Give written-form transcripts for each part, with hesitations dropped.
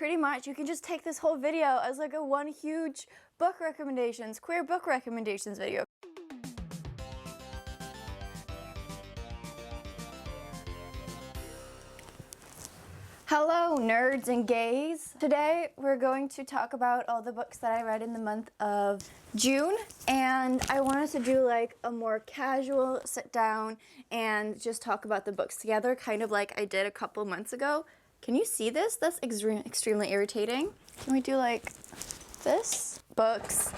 pretty much you can just take this whole video as like a one huge book recommendations, queer book recommendations video. Hello nerds and gays. Today we're going to talk about all the books that I read in the month of June, and I wanted to do like a more casual sit down and just talk about the books together, kind of like I did a couple months ago. Can you see this? That's extremely irritating. Can we do like this? Books.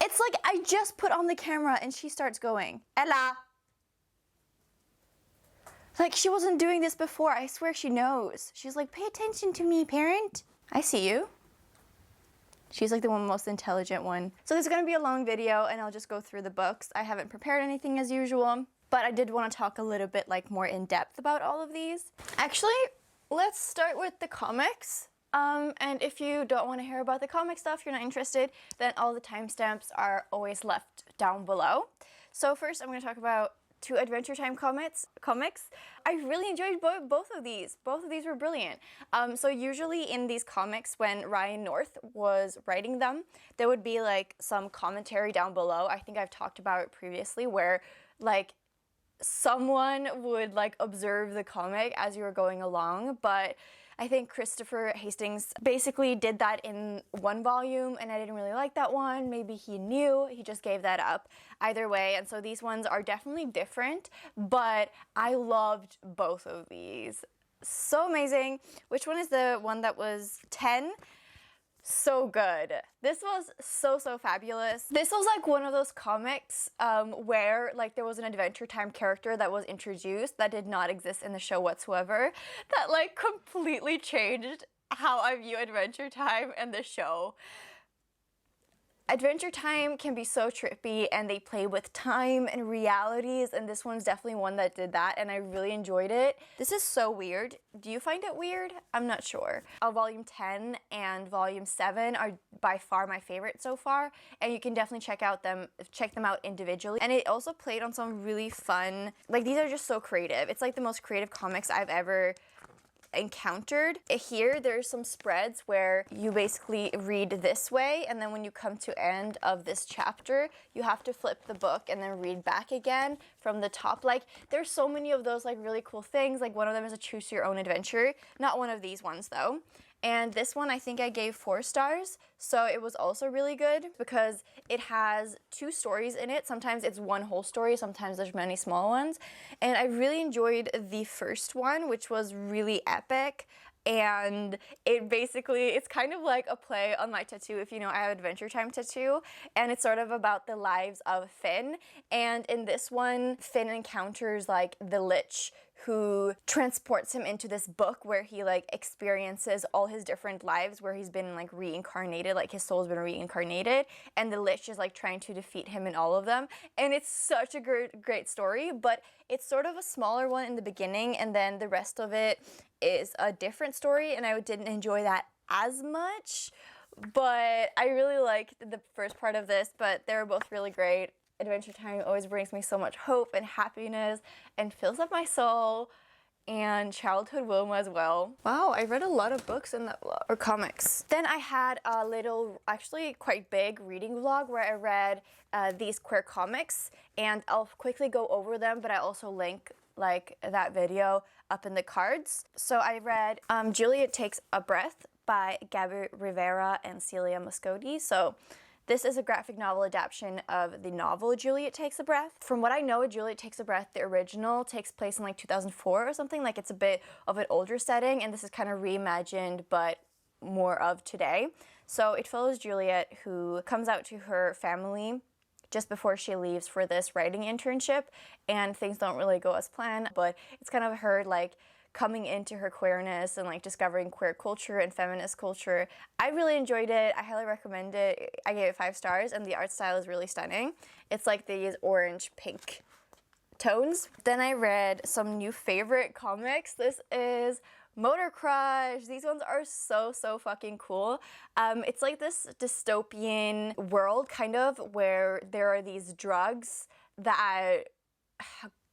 It's like I just put on the camera and she starts going, Ella. Like, she wasn't doing this before. I swear she knows. She's like, pay attention to me, parent. I see you. She's like the most intelligent one. So this is gonna be a long video and I'll just go through the books. I haven't prepared anything as usual, but I did want to talk a little bit like more in depth about all of these. Actually, let's start with the comics. And if you don't want to hear about the comic stuff, you're not interested, then all the timestamps are always left down below. So first I'm gonna talk about two Adventure Time comics. I really enjoyed both of these. Both of these were brilliant. So usually in these comics, when Ryan North was writing them, there would be like some commentary down below. I think I've talked about it previously, where like someone would like observe the comic as you were going along, but I think Christopher Hastings basically did that in one volume, and I didn't really like that one. Maybe he knew, he just gave that up. Either way, and so these ones are definitely different, but I loved both of these. So amazing. Which one is the one that was 10? So good. This was so fabulous. This was like one of those comics where like there was an Adventure Time character that was introduced that did not exist in the show whatsoever, that like completely changed how I view Adventure Time and the show. Adventure Time can be so trippy and they play with time and realities, and this one's definitely one that did that and I really enjoyed it. This is so weird. Do you find it weird? I'm not sure. Volume 10 and Volume 7 are by far my favorite so far, and you can definitely check them out individually. And it also played on some really fun, like these are just so creative. It's like the most creative comics I've ever encountered. Here there's some spreads where you basically read this way, and then when you come to end of this chapter you have to flip the book and then read back again from the top. Like there's so many of those like really cool things. Like one of them is a choose your own adventure, not one of these ones though. And this one I think I gave 4 stars, so it was also really good because it has 2 stories in it. Sometimes it's one whole story, sometimes there's many small ones. And I really enjoyed the first one, which was really epic. And it's kind of like a play on my tattoo. If you know, I have Adventure Time tattoo, and it's sort of about the lives of Finn. And in this one, Finn encounters like the Lich, who transports him into this book where he like experiences all his different lives where he's been like reincarnated, like his soul's been reincarnated, and the Lich is like trying to defeat him in all of them. And it's such a great story, but it's sort of a smaller one in the beginning, and then the rest of it is a different story, and I didn't enjoy that as much. But I really liked the first part of this, but they were both really great. Adventure Time always brings me so much hope and happiness and fills up my soul, and childhood Wilma as well. Wow, I read a lot of books in that vlog, or comics. Then I had a little, actually quite big reading vlog where I read these queer comics, and I'll quickly go over them, but I also link like that video up in the cards. So I read Juliet Takes a Breath by Gabby Rivera and Celia Moscotti. So this is a graphic novel adaptation of the novel Juliet Takes a Breath. From what I know, Juliet Takes a Breath, the original, takes place in like 2004 or something. Like it's a bit of an older setting, and this is kind of reimagined but more of today. So it follows Juliet, who comes out to her family just before she leaves for this writing internship, and things don't really go as planned, but it's kind of her like coming into her queerness and like discovering queer culture and feminist culture. I really enjoyed it. I highly recommend it. I gave it 5 stars, and the art style is really stunning. It's like these orange pink tones. Then I read some new favorite comics. This is Motor Crush. These ones are so fucking cool. It's like this dystopian world kind of where there are these drugs that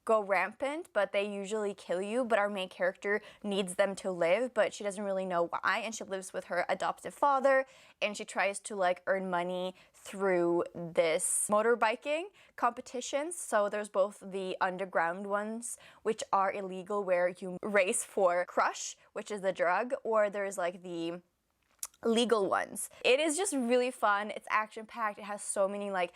go rampant, but they usually kill you. But our main character needs them to live, but she doesn't really know why. And she lives with her adoptive father, and she tries to like earn money through this motorbiking competitions. So there's both the underground ones, which are illegal, where you race for crush, which is the drug, or there's like the legal ones. It is just really fun. It's action-packed. It has so many like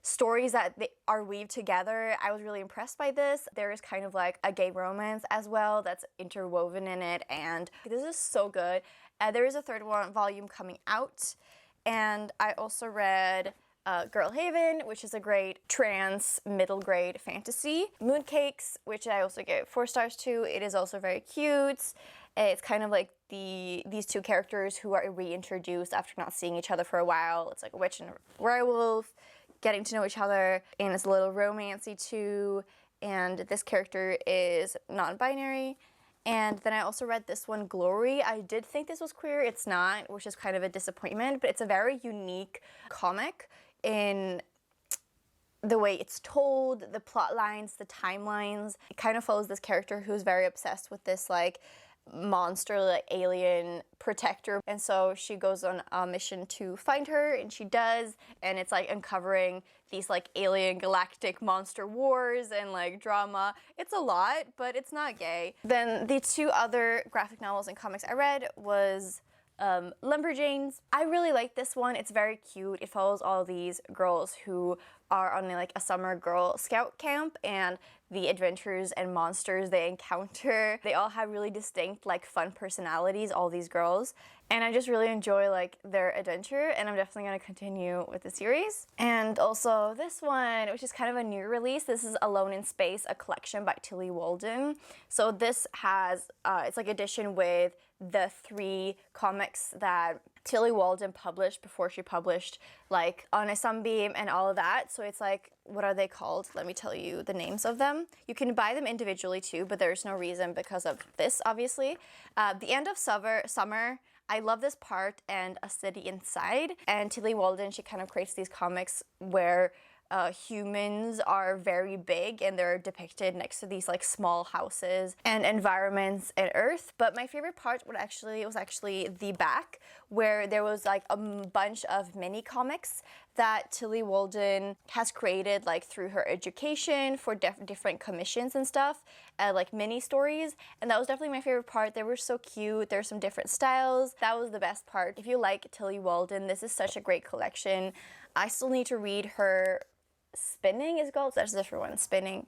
stories that they are weaved together. I was really impressed by this. There is kind of like a gay romance as well that's interwoven in it, and this is so good. There is a third volume coming out, and I also read Girl Haven, which is a great trans middle grade fantasy. Mooncakes, which I also gave 4 stars to. It is also very cute. It's kind of like these two characters who are reintroduced after not seeing each other for a while. It's like a witch and a werewolf getting to know each other, and it's a little romancy too, and this character is non-binary. And then I also read this one, Glory. I did think this was queer. It's not, which is kind of a disappointment, but it's a very unique comic in the way it's told, the plot lines, the timelines. It kind of follows this character who's very obsessed with this like monster, like alien protector, and so she goes on a mission to find her, and she does, and it's like uncovering these like alien galactic monster wars and like drama. It's a lot, but it's not gay. Then the 2 other graphic novels and comics I read was Lumberjanes. I really like this one. It's very cute. It follows all these girls who are on like a summer Girl Scout camp, and the adventures and monsters they encounter. They all have really distinct like fun personalities, all these girls, and I just really enjoy like their adventure, and I'm definitely going to continue with the series. And also this one, which is kind of a new release. This is Alone in Space, a collection by Tillie Walden. So this has it's like edition with the 3 comics that Tillie Walden published before she published like On a Sunbeam and all of that. So it's like, what are they called? Let me tell you the names of them. You can buy them individually too, but there's no reason because of this, obviously. The End of Summer, I love this part, and A City Inside. And Tillie Walden, she kind of creates these comics where humans are very big and they're depicted next to these like small houses and environments and Earth. But my favorite part was actually the back, where there was like a bunch of mini comics that Tillie Walden has created like through her education for different commissions and stuff, like mini stories. And that was definitely my favorite part. They were so cute. There's some different styles. That was the best part. If you like Tillie Walden, this is such a great collection. I still need to read her Spinning is called. That's a different one. Spinning.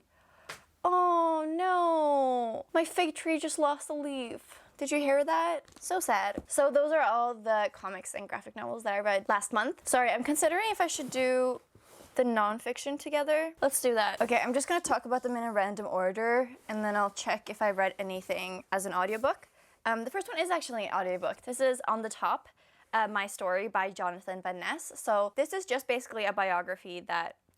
Oh no, my fig tree just lost a leaf. Did you hear that? So sad. So those are all the comics and graphic novels that I read last month. Sorry, I'm considering if I should do the nonfiction together. Let's do that. Okay, I'm just gonna talk about them in a random order, and then I'll check if I read anything as an audiobook. The first one is actually an audiobook. This is On the Top, My Story by Jonathan Van Ness. So this is just basically a biography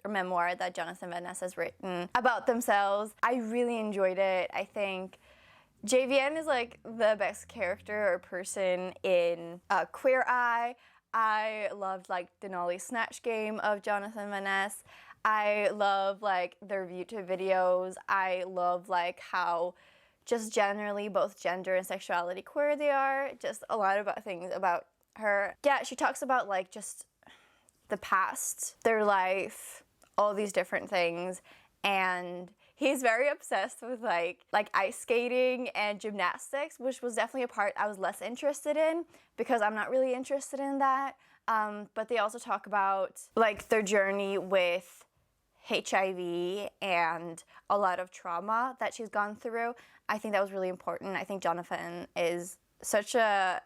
or memoir that Jonathan Van Ness has written about themselves. I really enjoyed it. I think JVN is like the best character or person in Queer Eye. I loved like Denali Snatch Game of Jonathan Van Ness. I love like their YouTube videos. I love like how just generally both gender and sexuality queer they are. Just a lot about things about her. Yeah, she talks about like just the past, their life, all these different things, and he's very obsessed with like ice skating and gymnastics, which was definitely a part I was less interested in because I'm not really interested in that. But they also talk about like their journey with HIV and a lot of trauma that she's gone through. I think that was really important. I think Jonathan is such a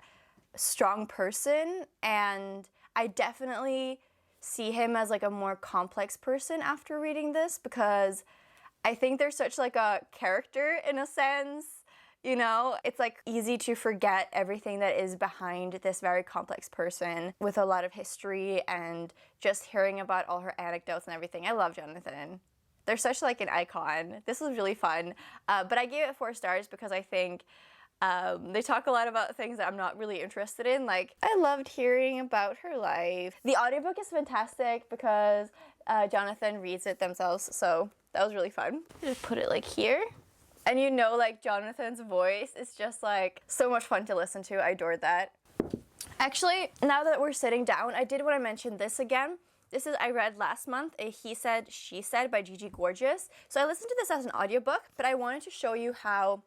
strong person, and I definitely see him as like a more complex person after reading this, because I think there's such like a character in a sense, you know? It's like easy to forget everything that is behind this very complex person with a lot of history, and just hearing about all her anecdotes and everything. I love Jonathan. They're such like an icon. This was really fun, but I gave it 4 stars because I think they talk a lot about things that I'm not really interested in. Like, I loved hearing about her life. The audiobook is fantastic because Jonathan reads it themselves, so that was really fun. Just put it like here. And you know, like Jonathan's voice is just like so much fun to listen to. I adored that. Actually, now that we're sitting down, I did want to mention this again. This is, I read last month, a He Said, She Said by Gigi Gorgeous. So I listened to this as an audiobook, but I wanted to show you how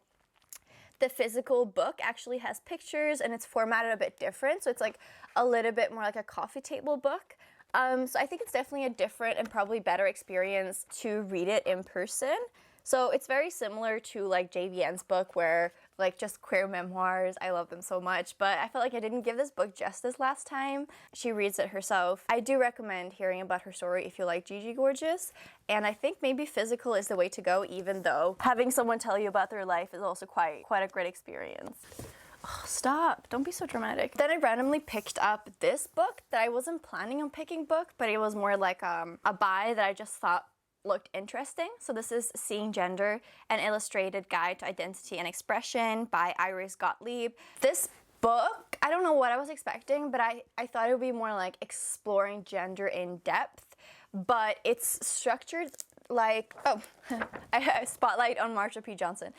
the physical book actually has pictures and it's formatted a bit different. So it's like a little bit more like a coffee table book. So I think it's definitely a different and probably better experience to read it in person. So it's very similar to like JVN's book where like just queer memoirs, I love them so much, but I felt like I didn't give this book justice last time. She reads it herself. I do recommend hearing about her story if you like Gigi Gorgeous, and I think maybe physical is the way to go, even though having someone tell you about their life is also quite a great experience. Oh, stop, don't be so dramatic. Then I randomly picked up this book that I wasn't planning on picking book, but it was more like a buy that I just thought looked interesting. So this is Seeing Gender, an illustrated guide to identity and expression by Iris Gottlieb. This book, I don't know what I was expecting, but I thought it would be more like exploring gender in depth, but it's structured like, oh, spotlight on Marsha P. Johnson,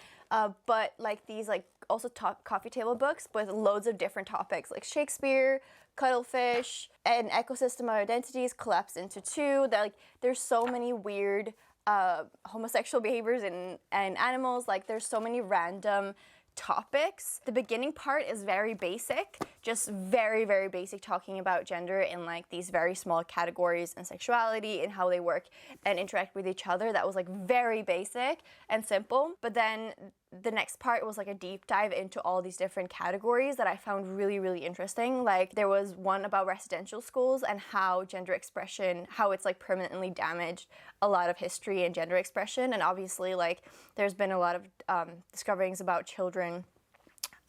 but like these like also coffee table books with loads of different topics like Shakespeare, cuttlefish, and ecosystem of identities collapsed into two. There's so many weird homosexual behaviors in animals. Like there's so many random topics. The beginning part is very basic, just very, very basic, talking about gender in like these very small categories and sexuality and how they work and interact with each other. That was like very basic and simple. But then the next part was like a deep dive into all these different categories that I found really, really interesting. Like there was one about residential schools and how gender expression, how it's like permanently damaged a lot of history and gender expression. And obviously like there's been a lot of discoverings about children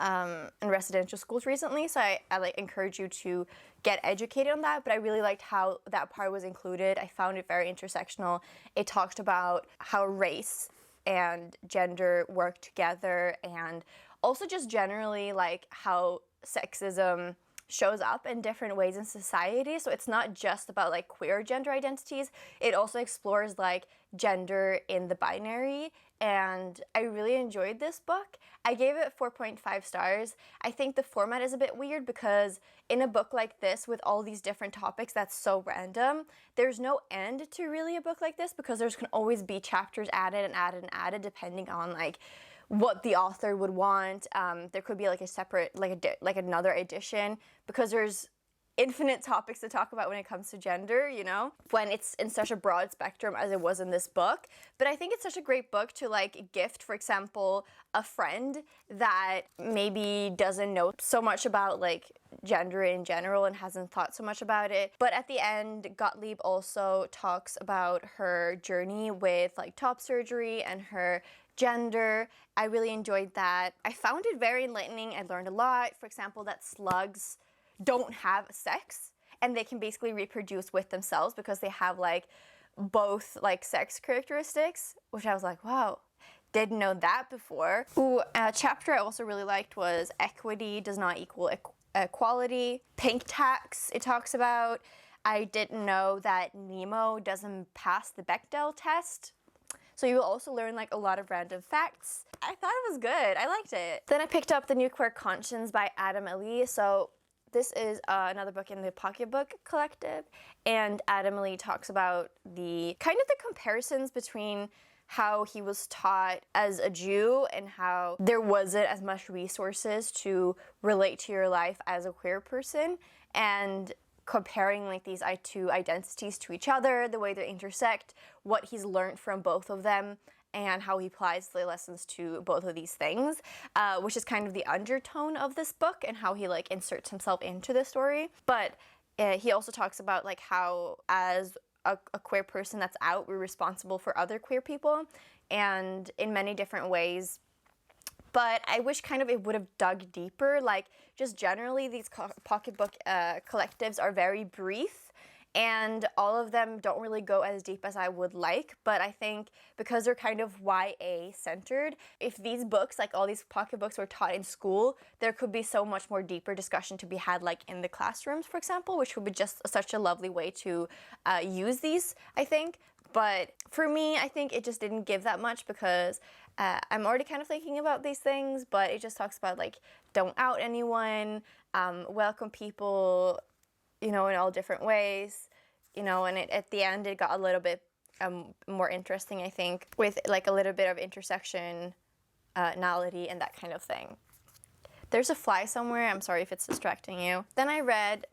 in residential schools recently. So I like encourage you to get educated on that, but I really liked how that part was included. I found it very intersectional. It talked about how race and gender work together, and also just generally like how sexism shows up in different ways in society. So it's not just about like queer gender identities, it also explores like gender in the binary, and I really enjoyed this book. I gave it 4.5 stars. I think the format is a bit weird because in a book like this with all these different topics that's so random, there's no end to really a book like this because there can always be chapters added and added and added depending on like what the author would want. There could be like a separate, like another edition because there's infinite topics to talk about when it comes to gender, you know, when it's in such a broad spectrum as it was in this book. But I think it's such a great book to like gift, for example, a friend that maybe doesn't know so much about like gender in general and hasn't thought so much about it. But at the end, Gottlieb also talks about her journey with like top surgery and her gender. I really enjoyed that. I found it very enlightening. I learned a lot. For example, that slugs don't have sex and they can basically reproduce with themselves because they have like both like sex characteristics, which I was like, wow, didn't know that before. Ooh, a chapter I also really liked was Equity Does Not Equal Equality. Pink tax it talks about. I didn't know that Nemo doesn't pass the Bechdel test. So you will also learn like a lot of random facts. I thought it was good. I liked it. Then I picked up The New Queer Conscience by Adam Ali. So this is another book in the Pocketbook Collective, and Adam Ali talks about the kind of the comparisons between how he was taught as a Jew and how there wasn't as much resources to relate to your life as a queer person, and comparing like these two identities to each other, the way they intersect, what he's learned from both of them, and how he applies the lessons to both of these things, which is kind of the undertone of this book and how he like inserts himself into the story. But he also talks about like how as a queer person that's out, we're responsible for other queer people and in many different ways. But I wish kind of it would have dug deeper. Like just generally these pocketbook collectives are very brief, and all of them don't really go as deep as I would like, but I think because they're kind of YA centered, if these books, like all these pocketbooks were taught in school, there could be so much more deeper discussion to be had like in the classrooms, for example, which would be just such a lovely way to use these, I think. But for me, I think it just didn't give that much because I'm already kind of thinking about these things, but it just talks about like don't out anyone, welcome people, you know, in all different ways, you know, and at the end it got a little bit more interesting, I think, with like a little bit of intersectionality and that kind of thing. There's a fly somewhere, I'm sorry if it's distracting you. Then I read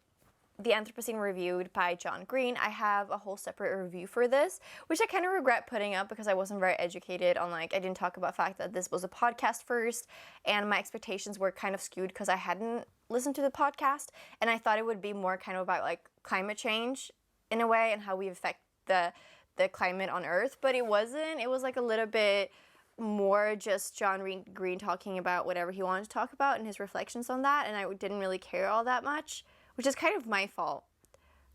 The Anthropocene Reviewed by John Green. I have a whole separate review for this, which I kind of regret putting up because I wasn't very educated on, like, I didn't talk about the fact that this was a podcast first, and my expectations were kind of skewed because I hadn't listened to the podcast, and I thought it would be more kind of about, like, climate change in a way and how we affect the climate on Earth, but it wasn't. It was, like, a little bit more just John Green talking about whatever he wanted to talk about and his reflections on that, and I didn't really care all that much, which is kind of my fault.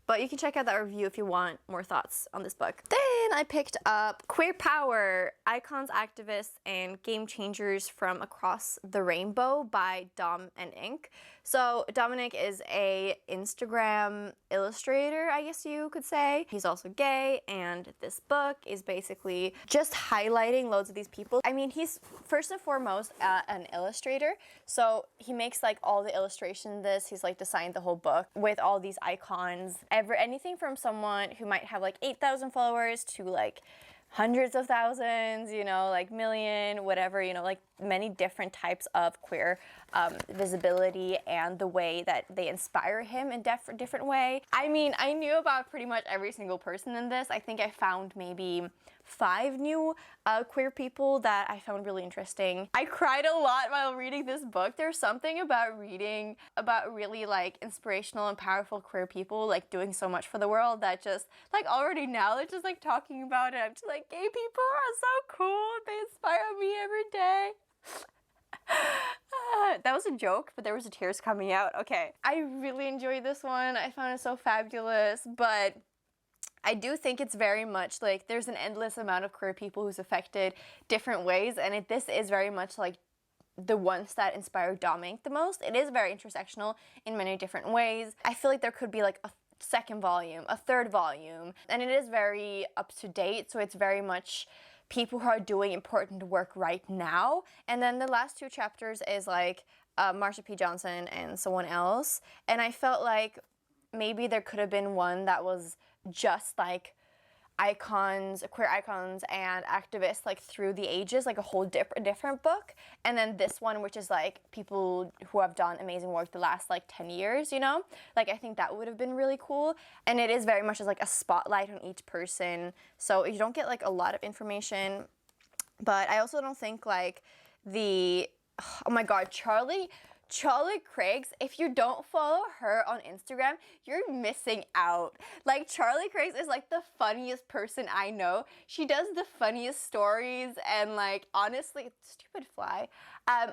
But you can check out that review if you want more thoughts on this book. Then I picked up Queer Power, Icons, Activists, and Game Changers from Across the Rainbow by Dom and Ink. So Dominic is a Instagram illustrator, I guess you could say. He's also gay, and this book is basically just highlighting loads of these people. I mean, he's first and foremost an illustrator, so he makes like all the illustrations. He's like designed the whole book with all these icons. Anything from someone who might have like 8,000 followers to like hundreds of thousands, you know, like million, whatever, you know, like many different types of queer visibility and the way that they inspire him in different way. I mean, I knew about pretty much every single person in this. I think I found maybe 5 new queer people that I found really interesting. I cried a lot while reading this book. There's something about reading about really like inspirational and powerful queer people like doing so much for the world that just like already now they're just like talking about it. I'm just like, gay people are so cool. They inspire me every day. That was a joke, but there was tears coming out. Okay, I really enjoyed this one. I found it so fabulous, but I do think it's very much like there's an endless amount of queer people who's affected different ways, and this is very much like the ones that inspired Dominic the most. It is very intersectional in many different ways. I feel like there could be like a second volume, a third volume, and it is very up to date, so it's very much people who are doing important work right now. And then the last 2 chapters is like Marsha P. Johnson and someone else, and I felt like maybe there could have been one that was just like icons, queer icons and activists like through the ages, like a whole different book, and then this one which is like people who have done amazing work the last like 10 years, you know, like I think that would have been really cool. And it is very much as like a spotlight on each person, so you don't get like a lot of information, but I also don't think like oh my god, Charlie Craigs, if you don't follow her on Instagram, you're missing out. Like, Charlie Craigs is like the funniest person I know. She does the funniest stories, and like, honestly, stupid fly.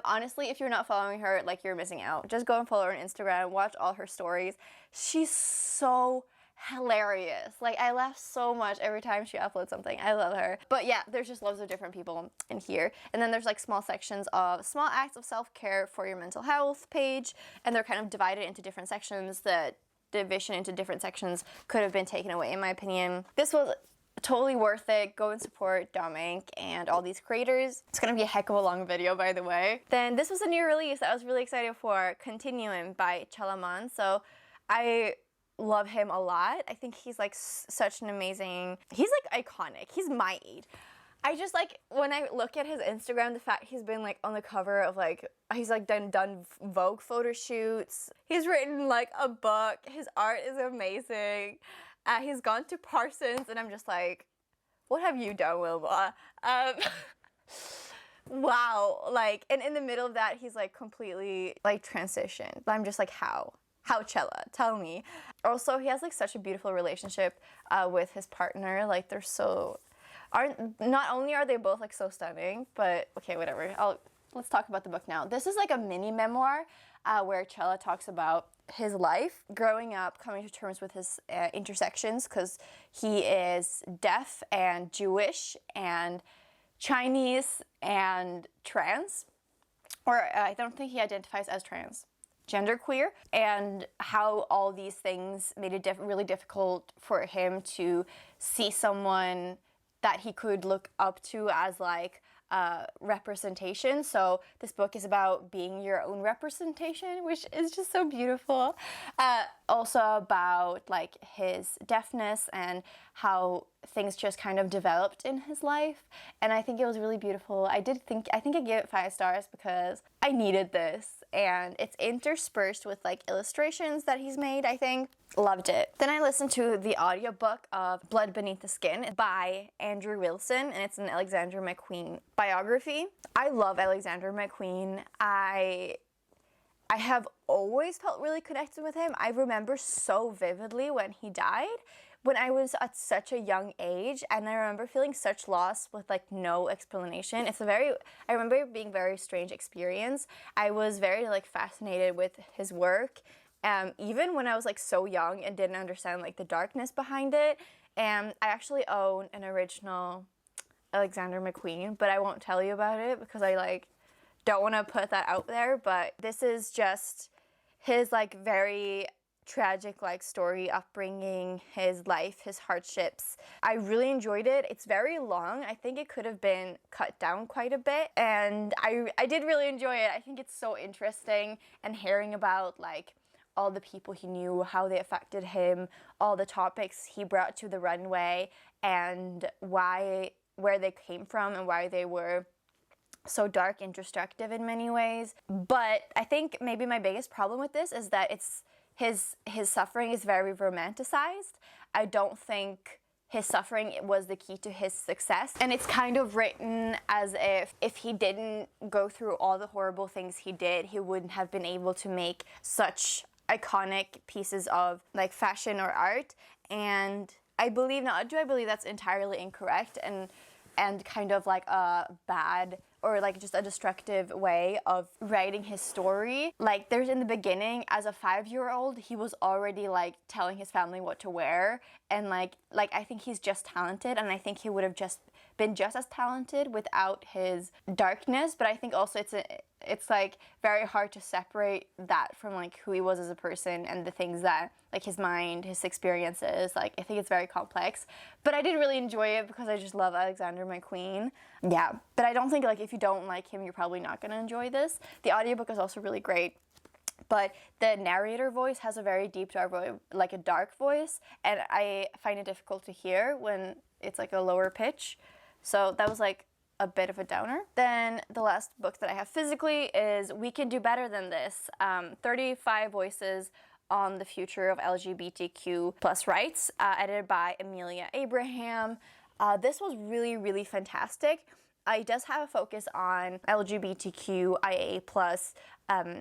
Honestly, if you're not following her, like, you're missing out. Just go and follow her on Instagram, watch all her stories. She's so hilarious. Like, I laugh so much every time she uploads something. I love her. But yeah, there's just loads of different people in here. And then there's like small sections of small acts of self-care for your mental health page, and they're kind of divided into different sections. The division into different sections could have been taken away in my opinion. This was totally worth it. Go and support Dominic and all these creators. It's gonna be a heck of a long video, by the way. Then this was a new release that I was really excited for, Continuum by Chalaman. So I love him a lot. I think he's like such an amazing, he's like iconic. He's my age. I just like, when I look at his Instagram, the fact he's been like on the cover of like, he's like done Vogue photo shoots. He's written like a book. His art is amazing. He's gone to Parsons, and I'm just like, what have you done, Wilma? Wow. Like, and in the middle of that, he's like completely like transitioned. I'm just like, how? How, Chella? Tell me. Also, he has like such a beautiful relationship with his partner. Like, they're so, not only are they both like so stunning, but okay, whatever. Let's talk about the book now. This is like a mini memoir where Chella talks about his life growing up, coming to terms with his intersections, because he is deaf and Jewish and Chinese and trans, or I don't think he identifies as trans. Genderqueer, and how all these things made it really difficult for him to see someone that he could look up to as like representation. So this book is about being your own representation, which is just so beautiful. Also about like his deafness and how things just kind of developed in his life, and I think it was really beautiful. I think I gave it 5 stars because I needed this, and it's interspersed with like illustrations that he's made. I think loved it. Then I listened to the audiobook of Blood Beneath the Skin by Andrew Wilson, and it's an Alexander McQueen biography. I love Alexander McQueen. I have always felt really connected with him. I remember so vividly when he died, when I was at such a young age, and I remember feeling such loss with like no explanation. I remember it being a very strange experience. I was very like fascinated with his work, even when I was like so young and didn't understand like the darkness behind it. And I actually own an original Alexander McQueen, but I won't tell you about it because I like don't want to put that out there. But this is just his like very tragic like story, upbringing, his life, his hardships. I really enjoyed it. It's very long. I think it could have been cut down quite a bit, and I did really enjoy it. I think it's so interesting, and hearing about like all the people he knew, how they affected him, all the topics he brought to the runway, and where they came from and why they were so dark and destructive in many ways. But I think maybe my biggest problem with this is that his suffering is very romanticized. I don't think his suffering was the key to his success, and it's kind of written as if he didn't go through all the horrible things he did, he wouldn't have been able to make such iconic pieces of like fashion or art. And I believe that's entirely incorrect and kind of like a bad or like just a destructive way of writing his story. Like there's in the beginning, as a 5-year-old, he was already like telling his family what to wear, and like I think he's just talented, and I think he would have just been just as talented without his darkness. But I think also it's like very hard to separate that from like who he was as a person and the things that like his mind, his experiences. Like I think it's very complex, but I did really enjoy it because I just love Alexander McQueen. Yeah, but I don't think like if you don't like him, you're probably not gonna enjoy this. The audiobook is also really great, but the narrator voice has a very deep, dark voice, like a dark voice, and I find it difficult to hear when it's like a lower pitch. So that was like a bit of a downer. Then the last book that I have physically is We Can Do Better Than This, 35 Voices on the Future of LGBTQ plus Rights, edited by Amelia Abraham. This was really, really fantastic. It does have a focus on LGBTQIA plus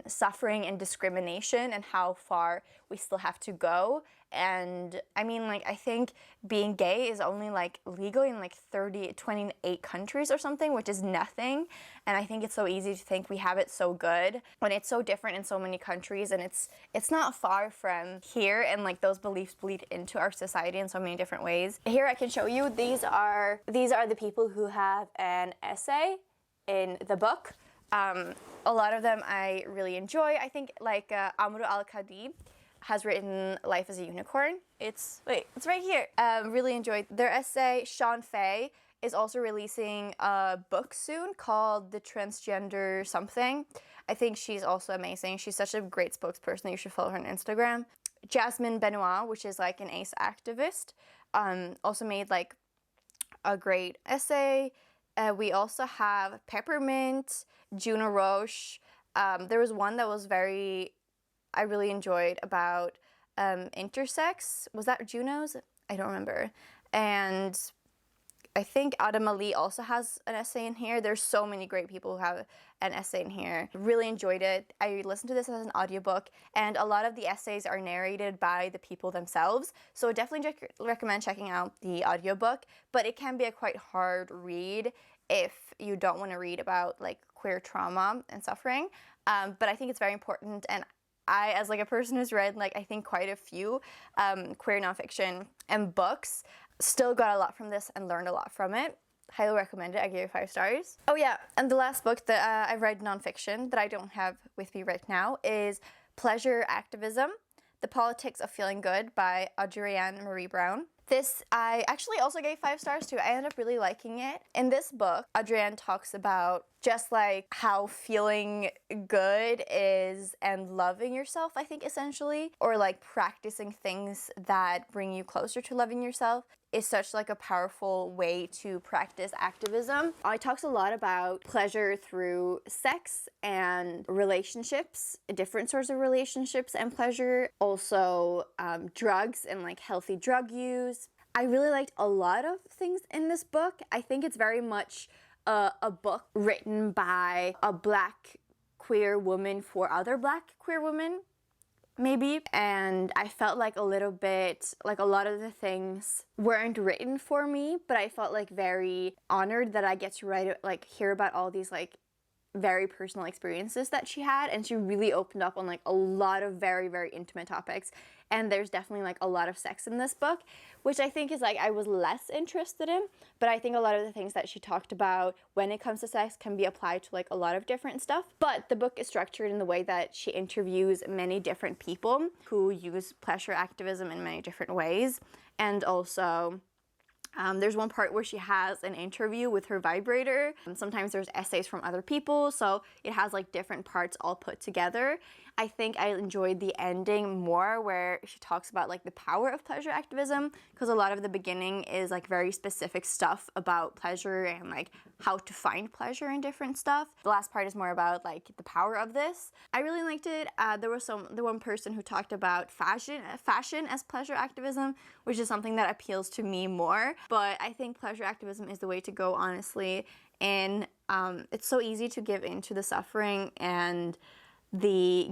suffering and discrimination and how far we still have to go. And I mean, like, I think being gay is only like legal in like 28 countries or something, which is nothing. And I think it's so easy to think we have it so good when it's so different in so many countries, and it's not far from here, and like those beliefs bleed into our society in so many different ways. Here I can show you, these are the people who have an essay in the book. A lot of them I really enjoy. I think like Amru Al-Kadi has written Life as a Unicorn. It's right here. Really enjoyed their essay. Sean Fay is also releasing a book soon called The Transgender Something. I think she's also amazing. She's such a great spokesperson. You should follow her on Instagram. Jasmine Benoit, which is like an ace activist, also made like a great essay. We also have Peppermint, Juno Roche. There was one that was I really enjoyed about intersex. Was that Juno's? I don't remember. And I think Adam Ali also has an essay in here. There's so many great people who have an essay in here. Really enjoyed it. I listened to this as an audiobook, and a lot of the essays are narrated by the people themselves. So I definitely recommend checking out the audiobook, but it can be a quite hard read if you don't want to read about like queer trauma and suffering. But I think it's very important, and I, as like a person who's read like I think quite a few queer nonfiction and books, still got a lot from this and learned a lot from it. Highly recommend it. I gave it 5 stars. Oh yeah, and the last book that I've read nonfiction that I don't have with me right now is Pleasure Activism: The Politics of Feeling Good by Adrienne Marie Brown. This I actually also gave 5 stars to. I ended up really liking it. In this book, Adrienne talks about just like how feeling good is and loving yourself, I think essentially, or like practicing things that bring you closer to loving yourself is such like a powerful way to practice activism. It talks a lot about pleasure through sex and relationships, different sorts of relationships and pleasure, also drugs and like healthy drug use. I really liked a lot of things in this book. I think it's very much a book written by a Black queer woman for other Black queer women, maybe. And I felt like a little bit, like a lot of the things weren't written for me, but I felt like very honored that I get to write it, like hear about all these like very personal experiences that she had, and she really opened up on like a lot of very, very intimate topics. And there's definitely like a lot of sex in this book, which I think is like I was less interested in, but I think a lot of the things that she talked about when it comes to sex can be applied to like a lot of different stuff. But the book is structured in the way that she interviews many different people who use pleasure activism in many different ways. And also there's one part where she has an interview with her vibrator. Sometimes there's essays from other people, so it has like different parts all put together. I think I enjoyed the ending more where she talks about like the power of pleasure activism, because a lot of the beginning is like very specific stuff about pleasure and like how to find pleasure in different stuff. The last part is more about like the power of this. I really liked it. There was the one person who talked about fashion as pleasure activism, which is something that appeals to me more. But I think pleasure activism is the way to go, honestly. And it's so easy to give in to the suffering and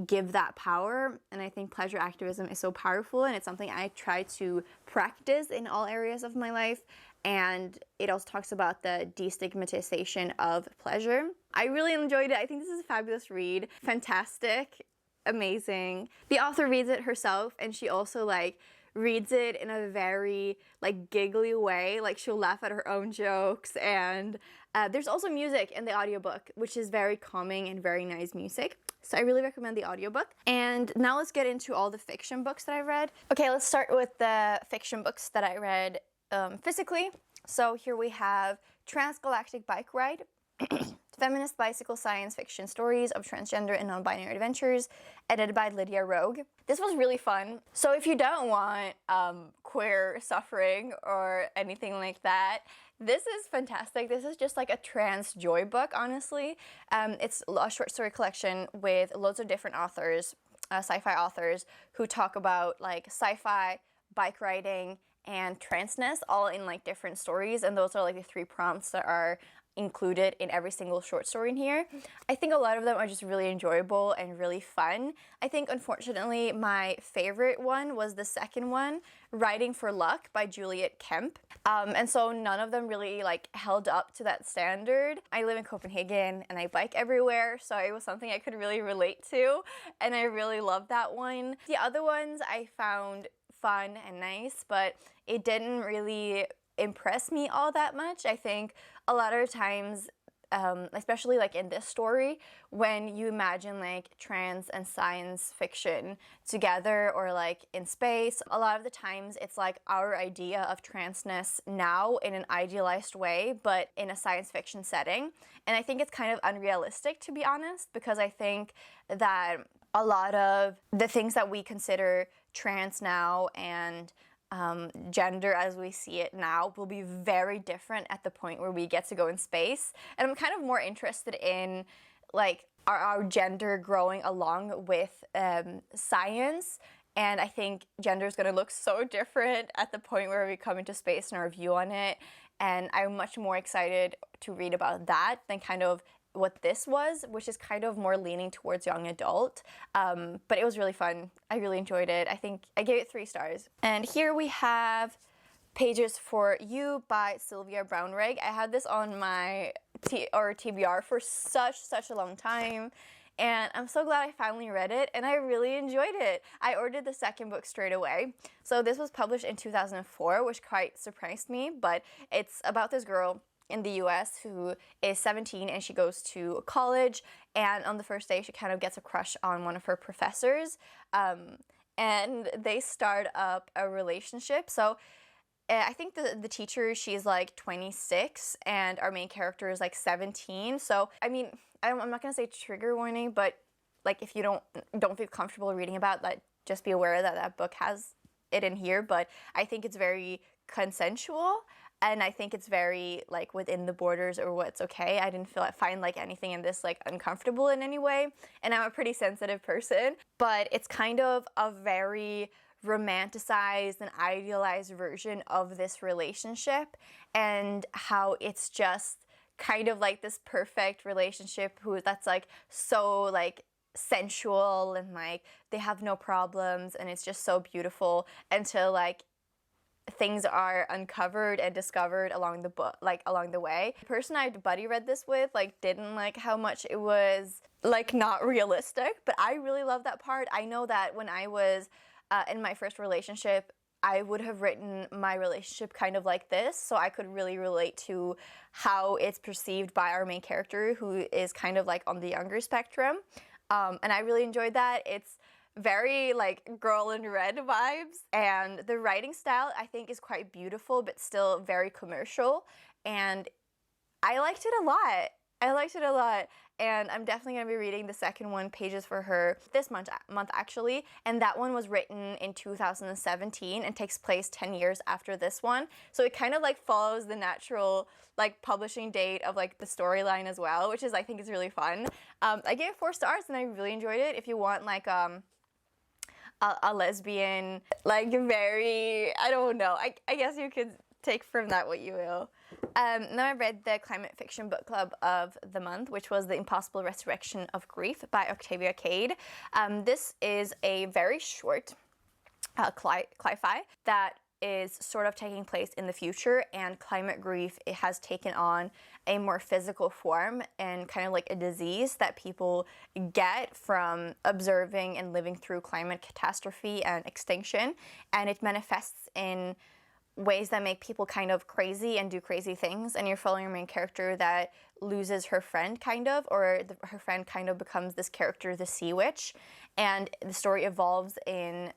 give that power, and I think pleasure activism is so powerful, and it's something I try to practice in all areas of my life. And it also talks about the destigmatization of pleasure. I really enjoyed it. I think this is a fabulous read. Fantastic, amazing. The author reads it herself, and she also like reads it in a very like giggly way. Like she'll laugh at her own jokes, and there's also music in the audiobook, which is very calming and very nice music. So I really recommend the audiobook. And now let's get into all the fiction books that I read. Okay, let's start with the fiction books that I read physically. So here we have Trans-Galactic Bike Ride, Feminist Bicycle Science Fiction Stories of Transgender and Non-Binary Adventures, edited by Lydia Rogue. This was really fun. So if you don't want queer suffering or anything like that, this is fantastic. This is just like a trans joy book, honestly. It's a short story collection with loads of different authors, sci-fi authors, who talk about like sci-fi, bike riding, and transness, all in like different stories. And those are like the 3 prompts that are included in every single short story in here. I think a lot of them are just really enjoyable and really fun. I think unfortunately my favorite one was the second one, Riding for Luck by Juliet Kemp. And so none of them really like held up to that standard. I live in Copenhagen and I bike everywhere, so it was something I could really relate to, and I really loved that one. The other ones I found fun and nice, but it didn't really impress me all that much. I think a lot of times, especially like in this story, when you imagine like trans and science fiction together or like in space, a lot of the times it's like our idea of transness now in an idealized way, but in a science fiction setting. And I think it's kind of unrealistic, to be honest, because I think that a lot of the things that we consider trans now and gender as we see it now will be very different at the point where we get to go in space. And I'm kind of more interested in like our gender growing along with science. And I think gender is going to look so different at the point where we come into space and our view on it. And I'm much more excited to read about that than kind of what this was, which is kind of more leaning towards young adult. But it was really fun. I really enjoyed it. I think I gave it 3 stars. And here we have Pages for You by Sylvia Brownrigg. I had this on my TBR for such a long time, and I'm so glad I finally read it, and I really enjoyed it. I ordered the second book straight away. So this was published in 2004, which quite surprised me, but it's about this girl in the US who is 17 and she goes to college, and on the first day she kind of gets a crush on one of her professors, and they start up a relationship. So I think the teacher, she's like 26 and our main character is like 17. So, I mean, I'm not gonna say trigger warning, but like if you don't feel comfortable reading about that, just be aware that that book has it in here. But I think it's very consensual, and I think it's very like within the borders or what's okay. I didn't find like anything in this like uncomfortable in any way, and I'm a pretty sensitive person, but it's kind of a very romanticized and idealized version of this relationship, and how it's just kind of like this perfect relationship that's like so like sensual, and like they have no problems, and it's just so beautiful until like things are uncovered and discovered along the book, like along the way. The person I buddy read this with like didn't like how much it was like not realistic, but I really love that part. I know that when I was in my first relationship, I would have written my relationship kind of like this, so I could really relate to how it's perceived by our main character, who is kind of like on the younger spectrum. And I really enjoyed that. It's very like Girl in Red vibes, and the writing style I think is quite beautiful but still very commercial, and I liked it a lot. And I'm definitely going to be reading the second one, Pages for Her, this month actually, and that one was written in 2017 and takes place 10 years after this one, so it kind of like follows the natural like publishing date of like the storyline as well, which is I think is really fun. I gave it 4 stars and I really enjoyed it. If you want like a lesbian, like very, I don't know, I guess you could take from that what you will. Now I read the climate fiction book club of the month, which was The Impossible Resurrection of Grief by Octavia Cade. This is a very short cli-fi that is sort of taking place in the future, and climate grief, it has taken on a more physical form and kind of like a disease that people get from observing and living through climate catastrophe and extinction, and it manifests in ways that make people kind of crazy and do crazy things, and you're following your main character that loses her friend kind of, or her friend kind of becomes this character, the Sea Witch, and the story evolves in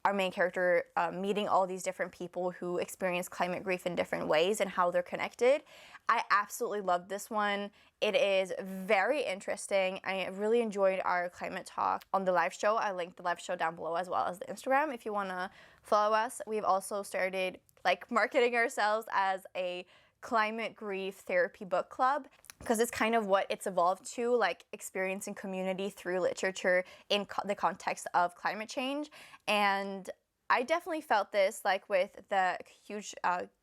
our main character meeting all these different people who experience climate grief in different ways and how they're connected. I absolutely loved this one. It is very interesting. I really enjoyed our climate talk on the live show. I linked the live show down below as well as the Instagram if you want to follow us. We've also started like marketing ourselves as a climate grief therapy book club, because it's kind of what it's evolved to, like experiencing community through literature in the context of climate change. And I definitely felt this like with the huge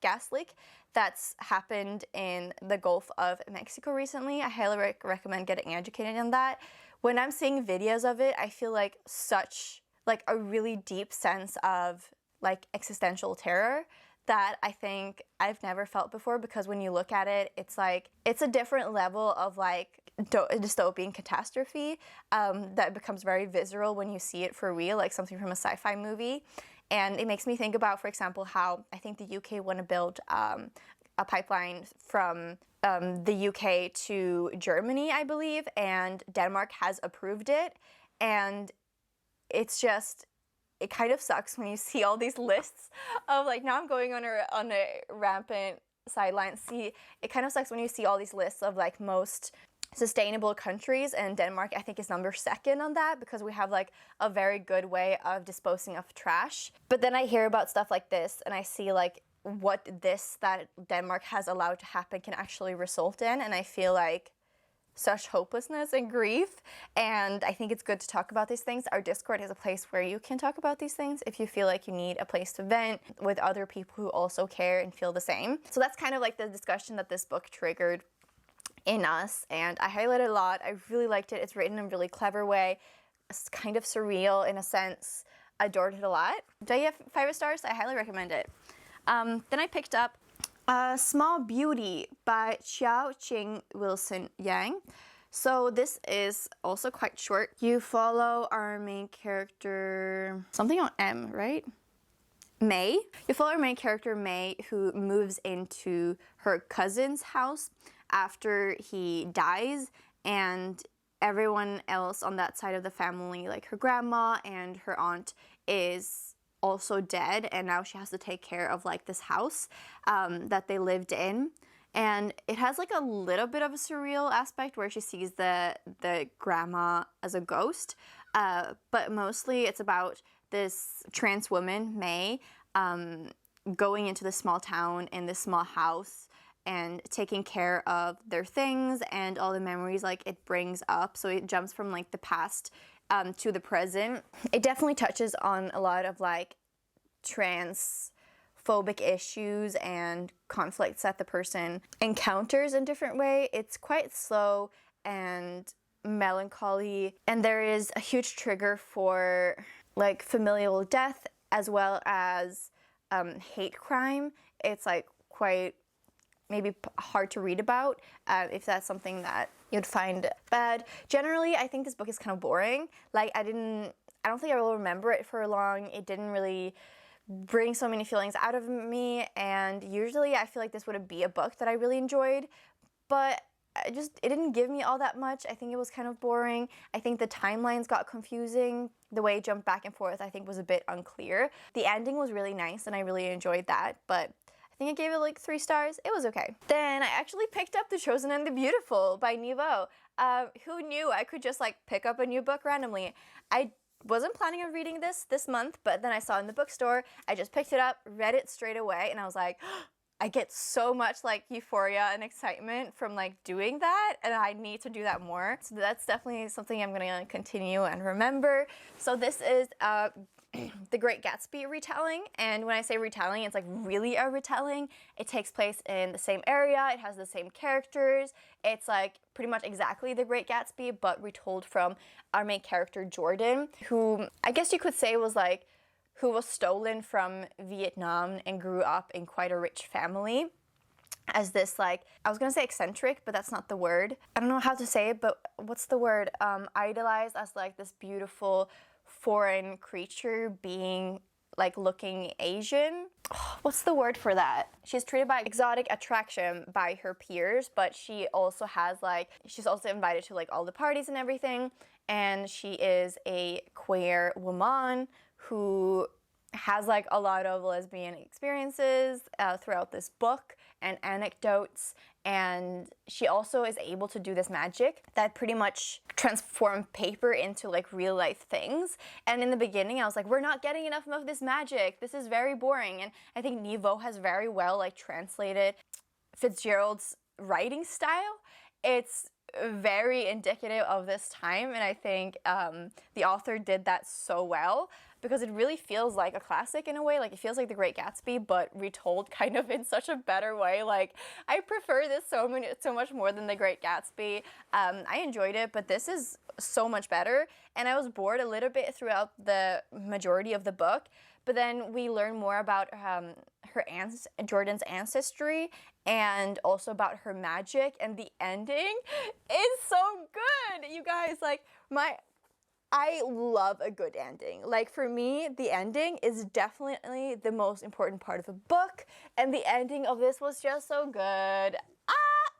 gas leak that's happened in the Gulf of Mexico recently. I highly recommend getting educated on that. When I'm seeing videos of it, I feel like such like a really deep sense of like existential terror that I think I've never felt before, because when you look at it, it's like, it's a different level of like dystopian catastrophe that becomes very visceral when you see it for real, like something from a sci-fi movie. And it makes me think about, for example, how I think the UK want to build a pipeline from the UK to Germany, I believe, and Denmark has approved it. And it's just, it kind of sucks when you see all these lists of like, now I'm going on a rampant sideline. It kind of sucks when you see all these lists of like most sustainable countries, and Denmark I think is number 2 on that, because we have like a very good way of disposing of trash. But then I hear about stuff like this and I see like what that Denmark has allowed to happen can actually result in, and I feel like such hopelessness and grief, and I think it's good to talk about these things. Our Discord is a place where you can talk about these things if you feel like you need a place to vent with other people who also care and feel the same. So that's kind of like the discussion that this book triggered in us, and I highlighted a lot. I really liked it. It's written in a really clever way. It's kind of surreal in a sense. I adored it a lot. Do I have 5 stars? I highly recommend it. Then I picked up Small Beauty by Xiao Qing Wilson Yang. So this is also quite short. You follow our main character, something on M, right? May. You follow our main character, May, who moves into her cousin's house after he dies, and everyone else on that side of the family, like her grandma and her aunt, is also dead, and now she has to take care of like this house that they lived in. And it has like a little bit of a surreal aspect where she sees the grandma as a ghost, but mostly it's about this trans woman, May, going into this small town in this small house and taking care of their things and all the memories like it brings up. So it jumps from like the past to the present. It definitely touches on a lot of like transphobic issues and conflicts that the person encounters in different way. It's quite slow and melancholy, and there is a huge trigger for like familial death as well as hate crime. It's like quite maybe hard to read about if that's something that you'd find bad. Generally, I think this book is kind of boring. Like I don't think I will remember it for long. It didn't really bring so many feelings out of me, and usually I feel like this would be a book that I really enjoyed, but it didn't give me all that much. I think it was kind of boring. I think the timelines got confusing. The way it jumped back and forth, I think, was a bit unclear. The ending was really nice, and I really enjoyed that, but I think I gave it like 3 stars. It was okay. Then I actually picked up The Chosen and the Beautiful by Niveau. Who knew I could just like pick up a new book randomly? I wasn't planning on reading this month, but then I saw it in the bookstore. I just picked it up, read it straight away, and I was like, I get so much like euphoria and excitement from like doing that, and I need to do that more. So that's definitely something I'm gonna continue and remember. So this is The Great Gatsby retelling, and when I say retelling, it's like really a retelling. It takes place in the same area, it has the same characters, it's like pretty much exactly The Great Gatsby, but retold from our main character Jordan, who I guess you could say was like, who was stolen from Vietnam and grew up in quite a rich family as this like, I was gonna say eccentric, but that's not the word. I don't know how to say it, but what's the word? Idolized as like this beautiful foreign creature being like looking Asian. What's the word for that? She's treated by exotic attraction by her peers, but she also has like, she's also invited to like all the parties and everything, and she is a queer woman who has like a lot of lesbian experiences throughout this book and anecdotes, and she also is able to do this magic that pretty much transform paper into like real life things. And in the beginning I was like, we're not getting enough of this magic, this is very boring, and I think Niveau has very well like translated Fitzgerald's writing style. It's very indicative of this time, and I think the author did that so well, because it really feels like a classic in a way. Like it feels like The Great Gatsby, but retold kind of in such a better way. Like I prefer this so much more than The Great Gatsby. I enjoyed it, but this is so much better, and I was bored a little bit throughout the majority of the book. But then we learn more about Jordan's ancestry, and also about her magic, and the ending is so good, you guys. Like I love a good ending. Like for me, the ending is definitely the most important part of a book, and the ending of this was just so good.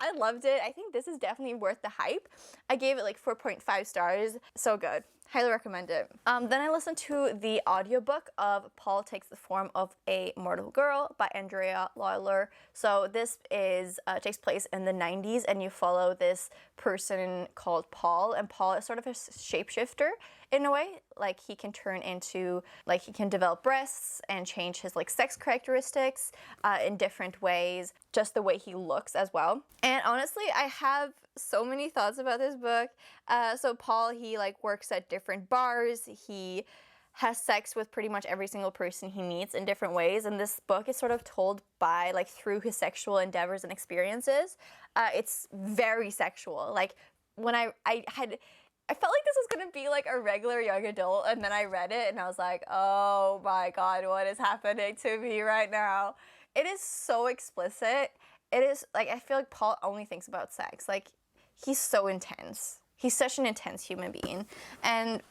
I loved it. I think this is definitely worth the hype. I gave it like 4.5 stars. So good. Highly recommend it. Then I listened to the audiobook of Paul Takes the Form of a Mortal Girl by Andrea Lawler. So this takes place in the 90s, and you follow this person called Paul, and Paul is sort of a shapeshifter in a way. Like he can turn into, like he can develop breasts and change his like sex characteristics in different ways, just the way he looks as well. And honestly, I have so many thoughts about this book. So Paul, he like works at different bars, he has sex with pretty much every single person he meets in different ways, and this book is sort of told by like through his sexual endeavors and experiences. It's very sexual. Like when I felt like this was gonna be like a regular young adult, and then I read it and I was like, oh my god, what is happening to me right now? It is so explicit. It is like, I feel like Paul only thinks about sex. Like he's so intense. He's such an intense human being. And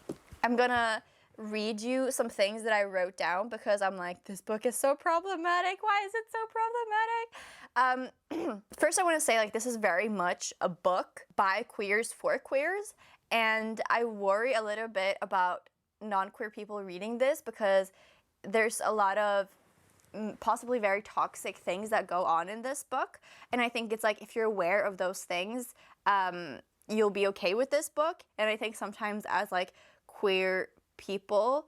I'm gonna read you some things that I wrote down, because I'm like, this book is so problematic. Why is it so problematic? First I want to say, like, this is very much a book by queers for queers, and I worry a little bit about non-queer people reading this, because there's a lot of possibly very toxic things that go on in this book. And I think it's like, if you're aware of those things, you'll be okay with this book. And I think sometimes as like queer people,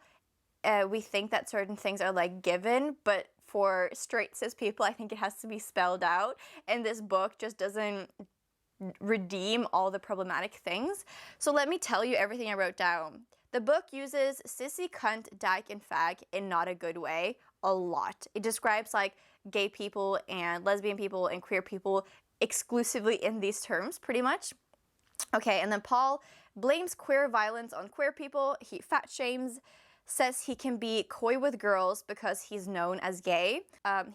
we think that certain things are like given, but for straight cis people, I think it has to be spelled out. And this book just doesn't redeem all the problematic things. So let me tell you everything I wrote down. The book uses sissy, cunt, dyke, and fag in not a good way a lot. It describes like gay people and lesbian people and queer people exclusively in these terms, pretty much. Okay, and then Paul blames queer violence on queer people. He fat shames, says he can be coy with girls because he's known as gay.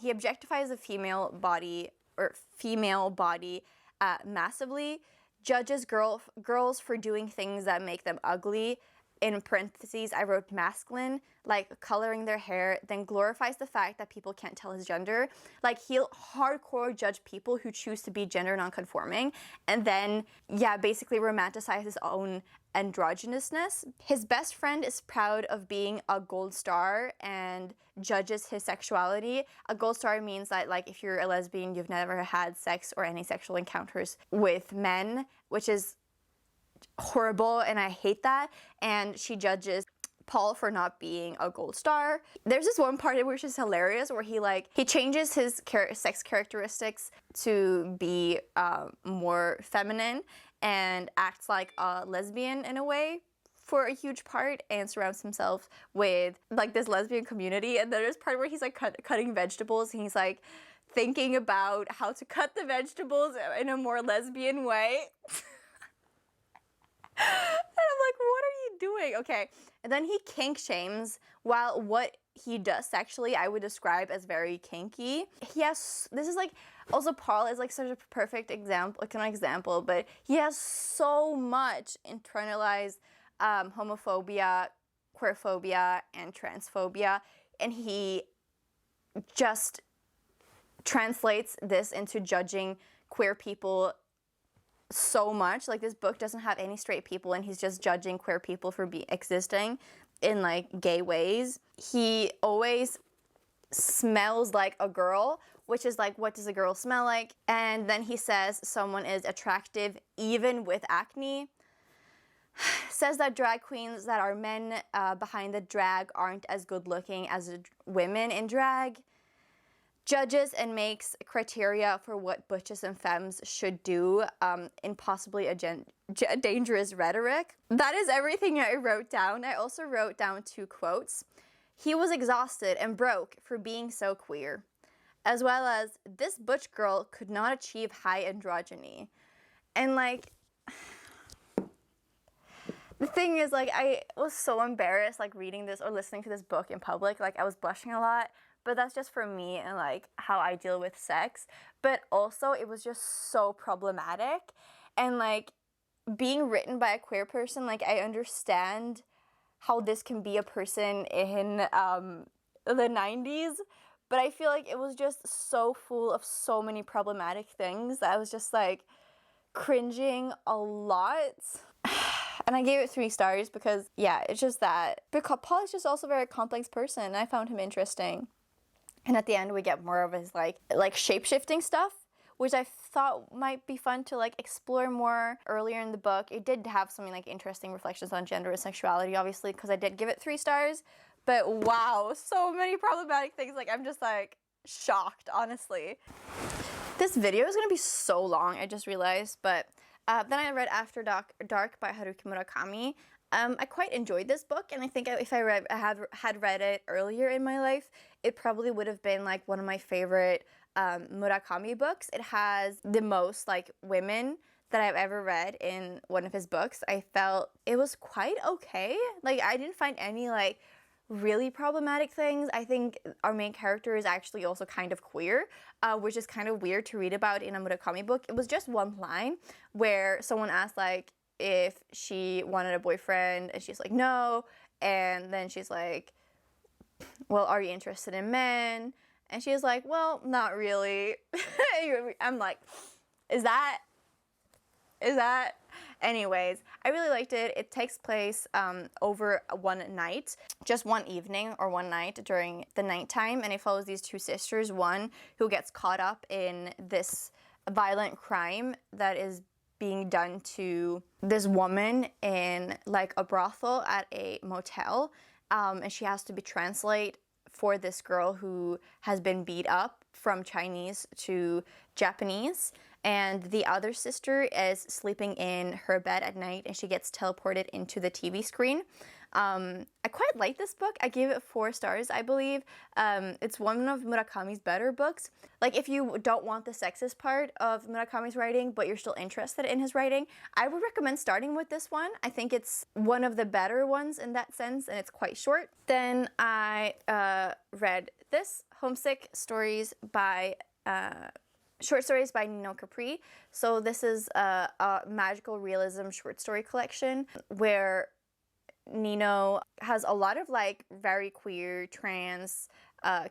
He objectifies the female body massively, judges girls for doing things that make them ugly. In parentheses, I wrote masculine, like coloring their hair, then glorifies the fact that people can't tell his gender. Like, he'll hardcore judge people who choose to be gender nonconforming, and then, yeah, basically romanticize his own androgynousness. His best friend is proud of being a gold star and judges his sexuality. A gold star means that, like, if you're a lesbian, you've never had sex or any sexual encounters with men, which is horrible, and I hate that. And she judges Paul for not being a gold star. There's this one part which is hilarious where he changes his sex characteristics to be more feminine and acts like a lesbian in a way for a huge part, and surrounds himself with like this lesbian community. And there's part where he's like cutting vegetables, and he's like thinking about how to cut the vegetables in a more lesbian way. And I'm like, what are you doing? Okay. And then he kink shames, while what he does sexually I would describe as very kinky. This is like, also Paul is like such a perfect example, like an example, but he has so much internalized homophobia, queerphobia, and transphobia, and he just translates this into judging queer people so much. Like, this book doesn't have any straight people, and he's just judging queer people for existing in like gay ways. He always smells like a girl, which is like, what does a girl smell like? And then he says someone is attractive even with acne. Says that drag queens that are men behind the drag aren't as good looking as women in drag. Judges and makes criteria for what butches and femmes should do in possibly a dangerous rhetoric. That is everything I wrote down. I also wrote down 2 quotes. He was exhausted and broke for being so queer, as well as, this butch girl could not achieve high androgyny. And like, the thing is, like, I was so embarrassed like reading this or listening to this book in public. Like, I was blushing a lot. But that's just for me and like how I deal with sex. But also, it was just so problematic. And like, being written by a queer person, like, I understand how this can be a person in the 90s. But I feel like it was just so full of so many problematic things that I was just like cringing a lot. And I gave it 3 stars because, yeah, it's just that. Because Paul is just also a very complex person, and I found him interesting. And at the end, we get more of his like shape-shifting stuff, which I thought might be fun to like explore more earlier in the book. It did have some like interesting reflections on gender and sexuality, obviously, because I did give it 3 stars. But wow, so many problematic things. Like, I'm just like shocked, honestly. This video is gonna be so long, I just realized. But then I read After Dark by Haruki Murakami. I quite enjoyed this book, and I think if I had read it earlier in my life, it probably would have been like one of my favorite Murakami books. It has the most like women that I've ever read in one of his books. I felt it was quite okay. Like, I didn't find any like really problematic things. I think our main character is actually also kind of queer, which is kind of weird to read about in a Murakami book. It was just one line where someone asked like if she wanted a boyfriend, and she's like, no. And then she's like, well, are you interested in men? And she's like, well, not really. I'm like, is that? Anyways, I really liked it. It takes place over one night, just one evening or one night during the nighttime, and it follows these two sisters, one who gets caught up in this violent crime that is being done to this woman in like a brothel at a motel, and she has to be translate for this girl who has been beat up from Chinese to Japanese. And the other sister is sleeping in her bed at night, and she gets teleported into the TV screen. I quite like this book. I gave it 4 stars, I believe. It's one of Murakami's better books. Like, if you don't want the sexist part of Murakami's writing, but you're still interested in his writing, I would recommend starting with this one. I think it's one of the better ones in that sense, and it's quite short. Then I read this, Homesick stories by... short stories by Nino Capri. So this is a magical realism short story collection where Nino has a lot of like very queer trans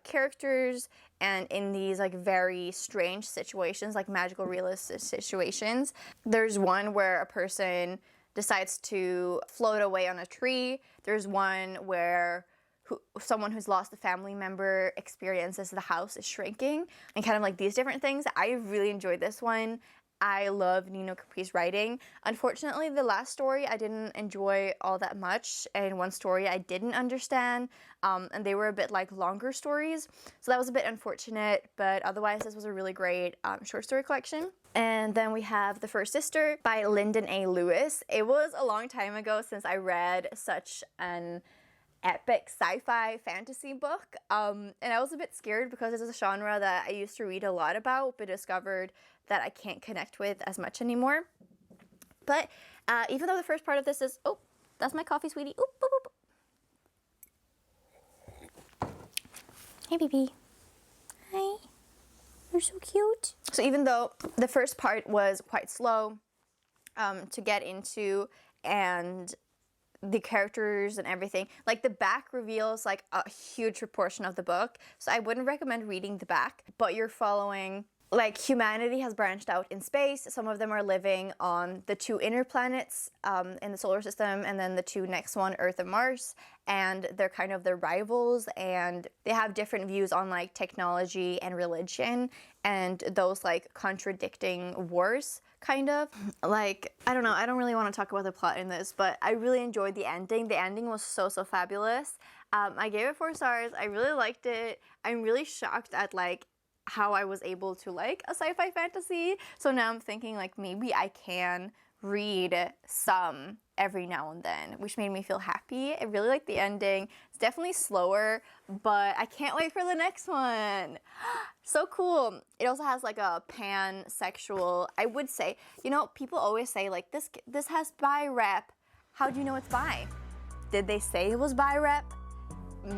characters, and in these like very strange situations, like magical realist situations. There's one where a person decides to float away on a tree. There's one where someone who's lost a family member experiences the house is shrinking, and kind of like these different things. I really enjoyed this one. I love Nino Capri's writing. Unfortunately, the last story I didn't enjoy all that much, and one story I didn't understand, and they were a bit like longer stories, so that was a bit unfortunate, but otherwise this was a really great short story collection. And then we have The First Sister by Lyndon A. Lewis. It was a long time ago since I read such an epic sci-fi fantasy book, and I was a bit scared because it's a genre that I used to read a lot about, but discovered that I can't connect with as much anymore. But even though the first part of this is, oh, that's my coffee, sweetie. Oop, boop, boop. Hey, baby. Hi. You're so cute. So even though the first part was quite slow to get into, and the characters and everything, like the back reveals like a huge proportion of the book, so I wouldn't recommend reading the back, but you're following like humanity has branched out in space. Some of them are living on the 2 inner planets in the solar system, and then the 2 next one, Earth and Mars, and they're kind of their rivals, and they have different views on like technology and religion, and those like contradicting wars, kind of. Like, I don't know, I don't really want to talk about the plot in this, but I really enjoyed the ending. The ending was so fabulous. I gave it 4 stars. I really liked it. I'm really shocked at like how I was able to like a sci-fi fantasy. So now I'm thinking like maybe I can read some every now and then, which made me feel happy. I really like the ending. It's definitely slower, but I can't wait for the next one. So cool. It also has like a pansexual, I would say, you know, people always say like this has bi rep. How do you know it's bi? Did they say it was bi rep?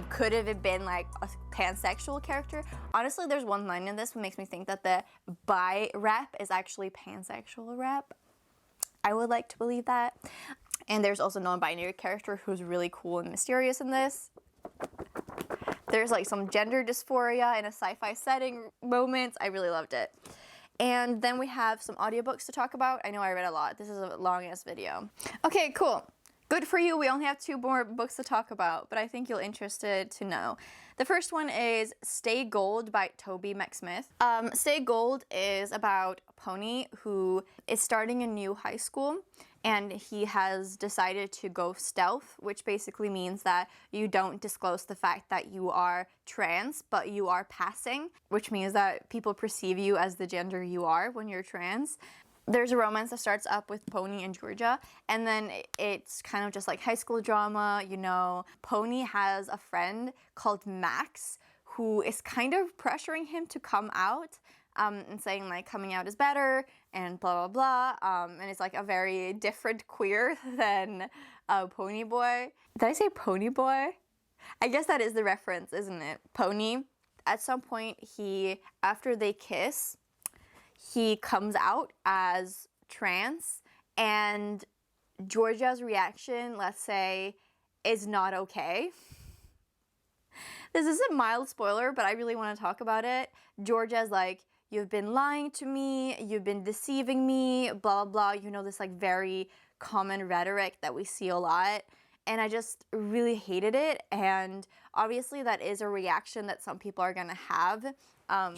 Could have it been like a pansexual character? Honestly, there's one line in this that makes me think that the bi rep is actually pansexual rep. I would like to believe that. And there's also a non-binary character who's really cool and mysterious in this. There's like some gender dysphoria in a sci-fi setting moments. I really loved it. And then we have some audiobooks to talk about. I know I read a lot. This is a long-ass video. Okay, cool. Good for you. We only have 2 more books to talk about, but I think you'll interested to know. The first one is Stay Gold by Toby McSmith. Stay Gold is about Pony, who is starting a new high school, and he has decided to go stealth, which basically means that you don't disclose the fact that you are trans, but you are passing, which means that people perceive you as the gender you are when you're trans. There's a romance that starts up with Pony and Georgia, and then it's kind of just like high school drama, you know. Pony has a friend called Max who is kind of pressuring him to come out, and saying like coming out is better and blah blah blah, and it's like a very different queer than Pony Boy. Did I say Pony Boy? I guess that is the reference, isn't it? Pony, at some point, after they kiss, he comes out as trans, and Georgia's reaction, let's say, is not okay. This is a mild spoiler, but I really want to talk about it. Georgia's like, you've been lying to me, you've been deceiving me, blah, blah, blah. You know, this like very common rhetoric that we see a lot. And I just really hated it. And obviously that is a reaction that some people are gonna have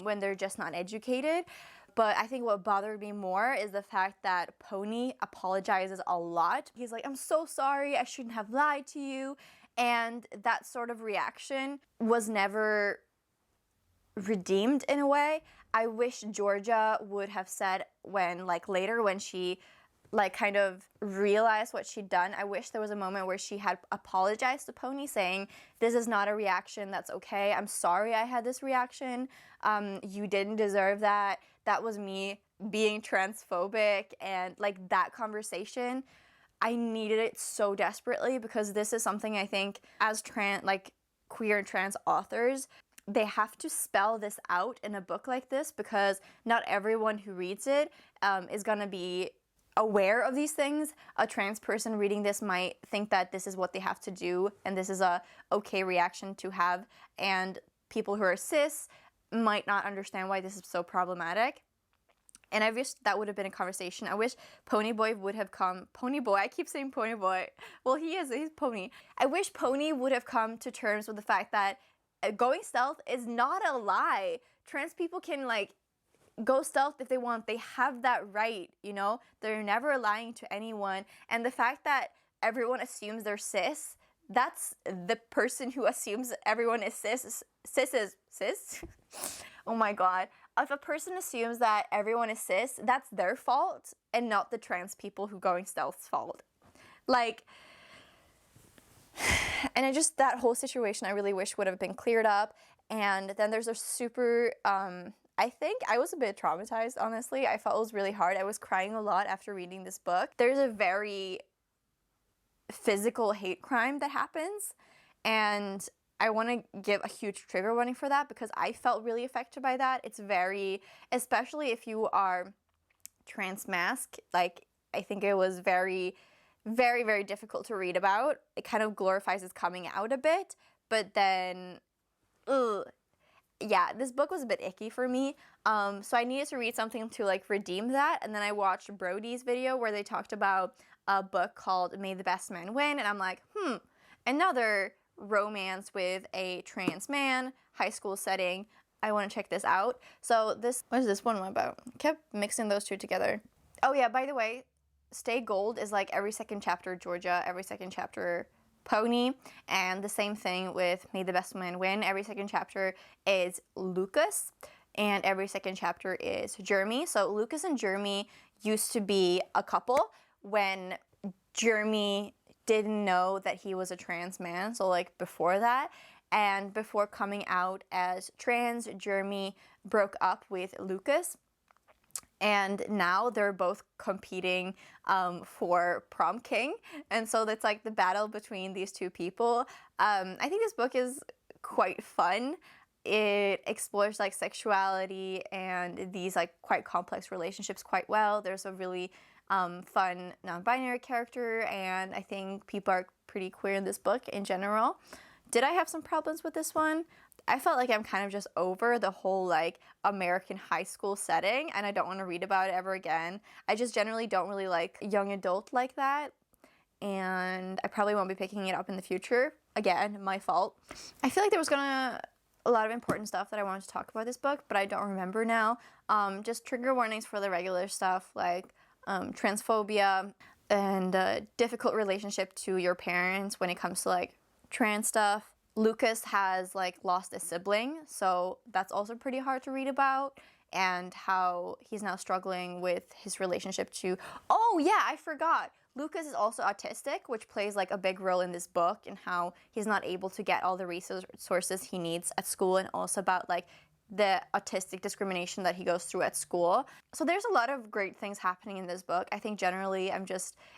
when they're just not educated. But I think what bothered me more is the fact that Pony apologizes a lot. He's like, I'm so sorry, I shouldn't have lied to you. And that sort of reaction was never redeemed in a way. I wish Georgia would have said when, like later when she like kind of realized what she'd done, I wish there was a moment where she had apologized to Pony saying, this is not a reaction that's okay. I'm sorry I had this reaction. You didn't deserve that. That was me being transphobic. And like that conversation, I needed it so desperately, because this is something I think as queer and trans authors, they have to spell this out in a book like this, because not everyone who reads it is gonna be aware of these things. A trans person reading this might think that this is what they have to do and this is a okay reaction to have, and people who are cis might not understand why this is so problematic. And I wish that would have been a conversation. I wish Ponyboy would have come. Ponyboy, I keep saying Ponyboy. Well, he's Pony. I wish Pony would have come to terms with the fact that going stealth is not a lie. Trans people can like go stealth if they want. They have that right, you know? They're never lying to anyone. And the fact that everyone assumes they're cis, that's the person who assumes everyone is cis. Cis? Oh my god. If a person assumes that everyone is cis, that's their fault and not the trans people who going stealth's fault. Like, and I just, that whole situation I really wish would have been cleared up. And then there's a super, I think I was a bit traumatized, honestly. I felt it was really hard. I was crying a lot after reading this book. There's a very physical hate crime that happens, and I want to give a huge trigger warning for that, because I felt really affected by that. It's very, especially if you are trans mask, like I think it was very, very, very difficult to read about. It kind of glorifies his coming out a bit, but then, yeah, this book was a bit icky for me. So I needed to read something to like redeem that. And then I watched Brody's video where they talked about a book called May the Best Man Win. And I'm like, another romance with a trans man, high school setting. I want to check this out. So this, what is this one about? I kept mixing those two together. Oh yeah, by the way, Stay Gold is like every second chapter Georgia, every second chapter Pony, and the same thing with May the Best Man Win. Every second chapter is Lucas, and every second chapter is Jeremy. So Lucas and Jeremy used to be a couple when Jeremy didn't know that he was a trans man, so like before that. And before coming out as trans, Jeremy broke up with Lucas. And now they're both competing for prom king. And so that's like the battle between these two people. I think this book is quite fun. It explores like sexuality and these like quite complex relationships quite well. There's a really fun non-binary character, and I think people are pretty queer in this book in general. Did I have some problems with this one? I felt like I'm kind of just over the whole like American high school setting, and I don't want to read about it ever again. I just generally don't really like young adult like that, and I probably won't be picking it up in the future. Again, my fault. I feel like there was a lot of important stuff that I wanted to talk about this book, but I don't remember now. Just trigger warnings for the regular stuff like transphobia and difficult relationship to your parents when it comes to like trans stuff. Lucas has like lost a sibling, so that's also pretty hard to read about, and how he's now struggling with his relationship to, oh yeah, I forgot. Lucas is also autistic, which plays like a big role in this book, and how he's not able to get all the resources he needs at school, and also about like the autistic discrimination that he goes through at school. So there's a lot of great things happening in this book. I think generally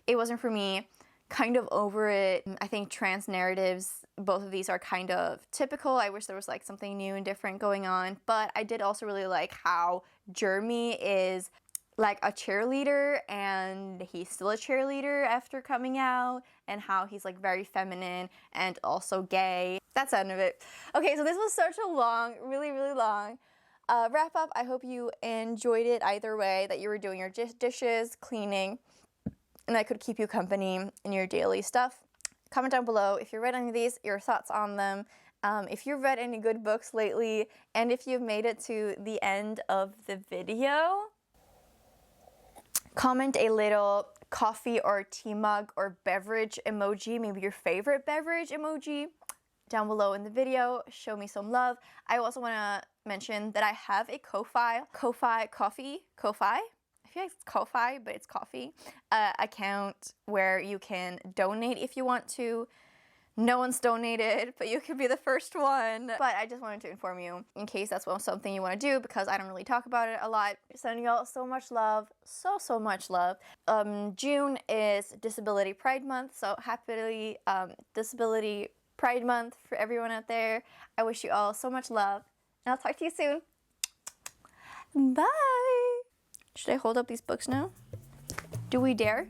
it wasn't for me. Kind of over it. I think trans narratives, both of these are kind of typical. I wish there was like something new and different going on, but I did also really like how Jeremy is like a cheerleader, and he's still a cheerleader after coming out, and how he's like very feminine and also gay. That's the end of it. Okay, so this was such a long, really, really long wrap up, I hope you enjoyed it either way, that you were doing your dishes, cleaning, and I could keep you company in your daily stuff. Comment down below if you read any of these, your thoughts on them, if you've read any good books lately, and if you've made it to the end of the video. Comment a little coffee or tea mug or beverage emoji, maybe your favorite beverage emoji, down below in the video. Show me some love. I also want to mention that I have a Ko-Fi, I feel like it's Ko-Fi, but it's coffee, account where you can donate if you want to. No one's donated, but you could be the first one. But I just wanted to inform you in case that's something you want to do, because I don't really talk about it a lot. Sending y'all so much love, so much love. June is Disability Pride Month, so happily Disability Pride Month for everyone out there. I wish you all so much love, and I'll talk to you soon. Bye! Should I hold up these books now? Do we dare?